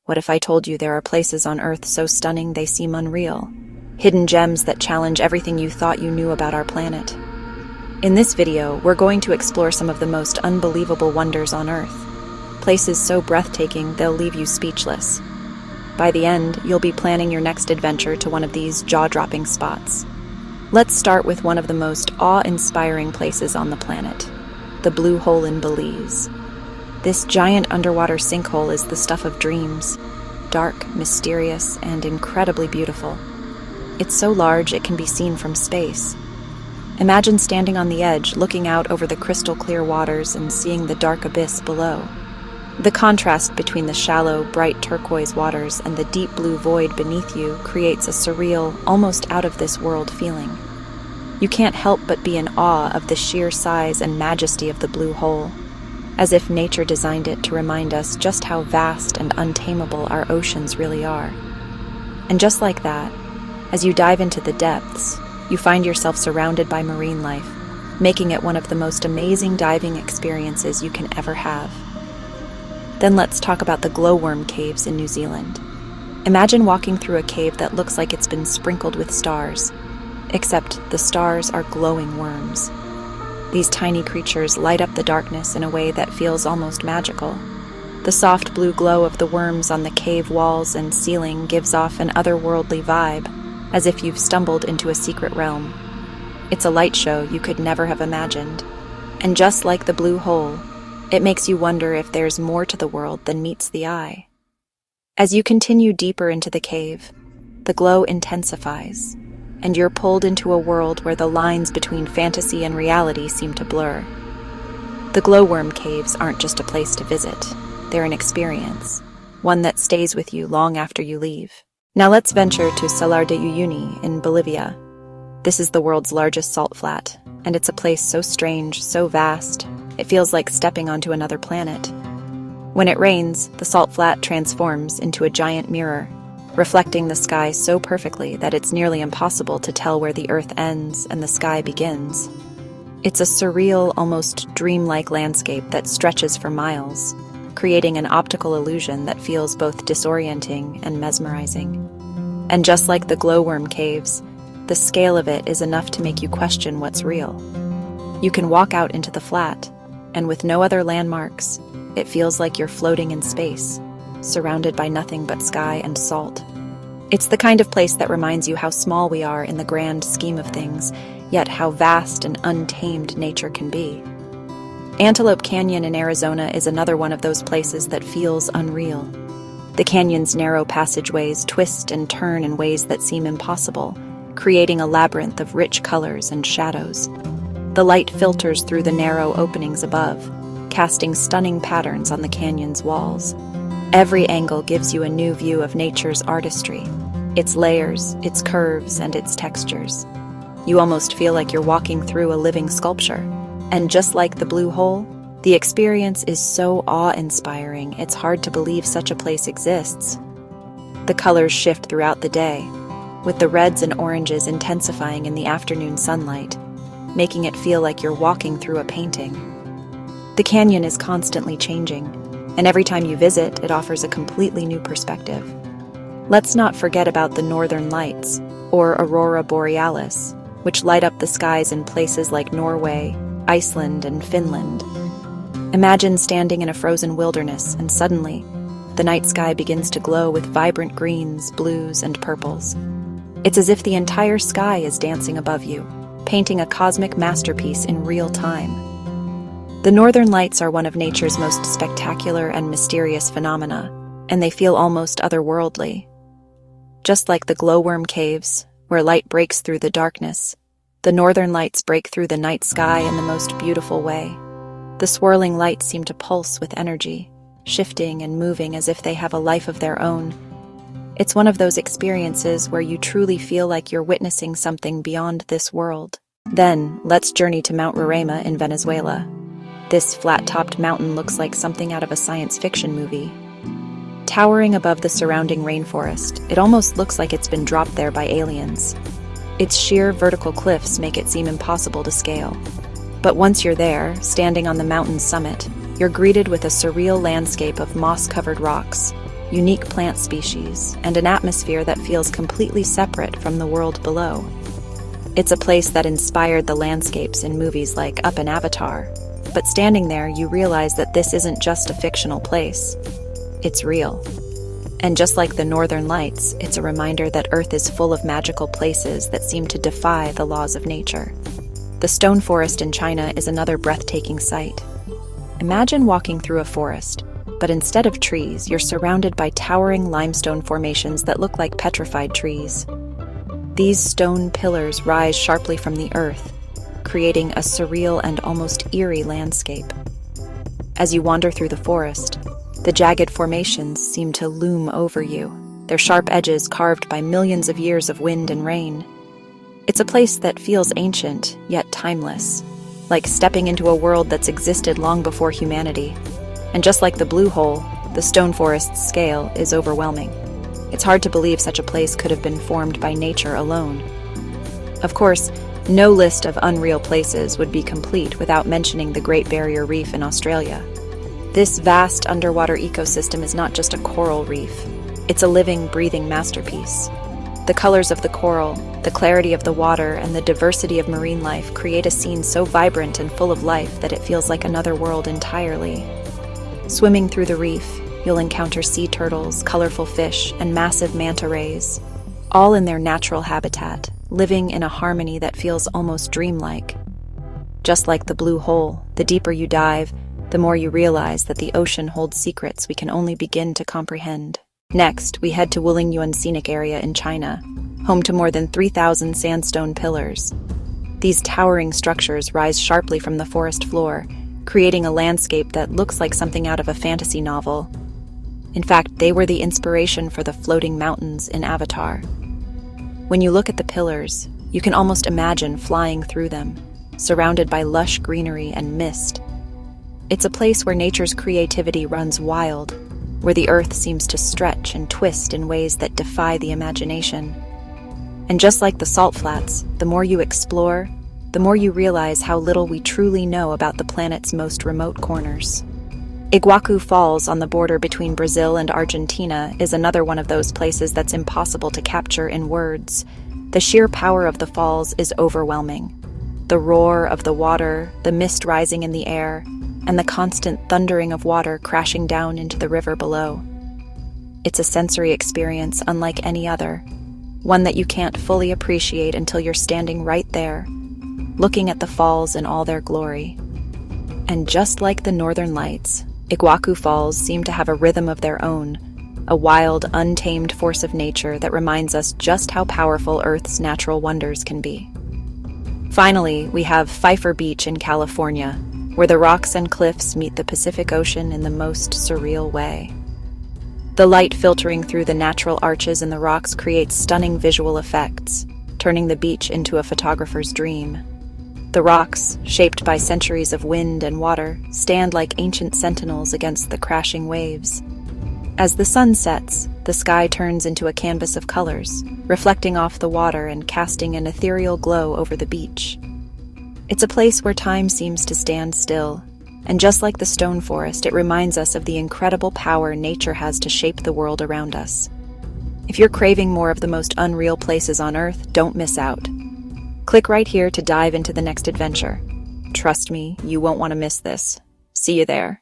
What if I told you there are places on Earth so stunning they seem unreal? Hidden gems that challenge everything you thought you knew about our planet. In this video, we're going to explore some of the most unbelievable wonders on Earth. Places so breathtaking they'll leave you speechless. By the end, you'll be planning your next adventure to one of these jaw-dropping spots. Let's start with one of the most awe-inspiring places on the planet, the Blue Hole in Belize. This giant underwater sinkhole is the stuff of dreams, dark, mysterious, and incredibly beautiful. It's so large it can be seen from space. Imagine standing on the edge, looking out over the crystal-clear waters and seeing the dark abyss below. The contrast between the shallow, bright turquoise waters and the deep blue void beneath you creates a surreal, almost out-of-this-world feeling. You can't help but be in awe of the sheer size and majesty of the Blue Hole, as if nature designed it to remind us just how vast and untamable our oceans really are. And just like that, as you dive into the depths, you find yourself surrounded by marine life, making it one of the most amazing diving experiences you can ever have. Then let's talk about the glowworm caves in New Zealand. Imagine walking through a cave that looks like it's been sprinkled with stars, except the stars are glowing worms. These tiny creatures light up the darkness in a way that feels almost magical. The soft blue glow of the worms on the cave walls and ceiling gives off an otherworldly vibe, as if you've stumbled into a secret realm. It's a light show you could never have imagined. And just like the Blue Hole, it makes you wonder if there's more to the world than meets the eye. As you continue deeper into the cave, the glow intensifies, and you're pulled into a world where the lines between fantasy and reality seem to blur. The glowworm caves aren't just a place to visit, they're an experience, one that stays with you long after you leave. Now let's venture to Salar de Uyuni in Bolivia. This is the world's largest salt flat, and it's a place so strange, so vast, it feels like stepping onto another planet. When it rains, the salt flat transforms into a giant mirror, reflecting the sky so perfectly that it's nearly impossible to tell where the earth ends and the sky begins. It's a surreal, almost dreamlike landscape that stretches for miles, creating an optical illusion that feels both disorienting and mesmerizing. And just like the glowworm caves, the scale of it is enough to make you question what's real. You can walk out into the flat, and with no other landmarks, it feels like you're floating in space, surrounded by nothing but sky and salt. It's the kind of place that reminds you how small we are in the grand scheme of things, yet how vast and untamed nature can be. Antelope Canyon in Arizona is another one of those places that feels unreal. The canyon's narrow passageways twist and turn in ways that seem impossible, creating a labyrinth of rich colors and shadows. The light filters through the narrow openings above, casting stunning patterns on the canyon's walls. Every angle gives you a new view of nature's artistry, its layers, its curves, and its textures. You almost feel like you're walking through a living sculpture. And just like the Blue Hole, the experience is so awe-inspiring it's hard to believe such a place exists. The colors shift throughout the day, with the reds and oranges intensifying in the afternoon sunlight, making it feel like you're walking through a painting. The canyon is constantly changing, and every time you visit, it offers a completely new perspective. Let's not forget about the Northern Lights, or Aurora Borealis, which light up the skies in places like Norway, Iceland, and Finland. Imagine standing in a frozen wilderness, and suddenly, the night sky begins to glow with vibrant greens, blues, and purples. It's as if the entire sky is dancing above you, painting a cosmic masterpiece in real time. The Northern Lights are one of nature's most spectacular and mysterious phenomena, and they feel almost otherworldly. Just like the glowworm caves, where light breaks through the darkness, the Northern Lights break through the night sky in the most beautiful way. The swirling lights seem to pulse with energy, shifting and moving as if they have a life of their own. It's one of those experiences where you truly feel like you're witnessing something beyond this world. Then, let's journey to Mount Roraima in Venezuela. This flat-topped mountain looks like something out of a science fiction movie. Towering above the surrounding rainforest, it almost looks like it's been dropped there by aliens. Its sheer vertical cliffs make it seem impossible to scale. But once you're there, standing on the mountain's summit, you're greeted with a surreal landscape of moss-covered rocks, unique plant species, and an atmosphere that feels completely separate from the world below. It's a place that inspired the landscapes in movies like Up and Avatar, but standing there, you realize that this isn't just a fictional place. It's real. And just like the Northern Lights, it's a reminder that Earth is full of magical places that seem to defy the laws of nature. The stone forest in China is another breathtaking sight. Imagine walking through a forest, but instead of trees, you're surrounded by towering limestone formations that look like petrified trees. These stone pillars rise sharply from the earth, creating a surreal and almost eerie landscape. As you wander through the forest, the jagged formations seem to loom over you, their sharp edges carved by millions of years of wind and rain. It's a place that feels ancient, yet timeless, like stepping into a world that's existed long before humanity. And just like the Blue Hole, the stone forest's scale is overwhelming. It's hard to believe such a place could have been formed by nature alone. Of course, no list of unreal places would be complete without mentioning the Great Barrier Reef in Australia. This vast underwater ecosystem is not just a coral reef. It's a living, breathing masterpiece. The colors of the coral, the clarity of the water, and the diversity of marine life create a scene so vibrant and full of life that it feels like another world entirely. Swimming through the reef, you'll encounter sea turtles, colorful fish, and massive manta rays, all in their natural habitat, living in a harmony that feels almost dreamlike. Just like the Blue Hole, the deeper you dive, the more you realize that the ocean holds secrets we can only begin to comprehend. Next, we head to Wulingyuan Scenic Area in China, home to more than 3,000 sandstone pillars. These towering structures rise sharply from the forest floor, creating a landscape that looks like something out of a fantasy novel. In fact, they were the inspiration for the floating mountains in Avatar. When you look at the pillars, you can almost imagine flying through them, surrounded by lush greenery and mist. It's a place where nature's creativity runs wild, where the earth seems to stretch and twist in ways that defy the imagination. And just like the salt flats, the more you explore, the more you realize how little we truly know about the planet's most remote corners. Iguacu Falls on the border between Brazil and Argentina is another one of those places that's impossible to capture in words. The sheer power of the falls is overwhelming. The roar of the water, the mist rising in the air, and the constant thundering of water crashing down into the river below. It's a sensory experience unlike any other, one that you can't fully appreciate until you're standing right there, looking at the falls in all their glory. And just like the Northern Lights, Iguacu Falls seem to have a rhythm of their own, a wild, untamed force of nature that reminds us just how powerful Earth's natural wonders can be. Finally, we have Pfeiffer Beach in California, where the rocks and cliffs meet the Pacific Ocean in the most surreal way. The light filtering through the natural arches in the rocks creates stunning visual effects, turning the beach into a photographer's dream. The rocks, shaped by centuries of wind and water, stand like ancient sentinels against the crashing waves. As the sun sets, the sky turns into a canvas of colors, reflecting off the water and casting an ethereal glow over the beach. It's a place where time seems to stand still, and just like the stone forest, it reminds us of the incredible power nature has to shape the world around us. If you're craving more of the most unreal places on Earth, don't miss out. Click right here to dive into the next adventure. Trust me, you won't want to miss this. See you there.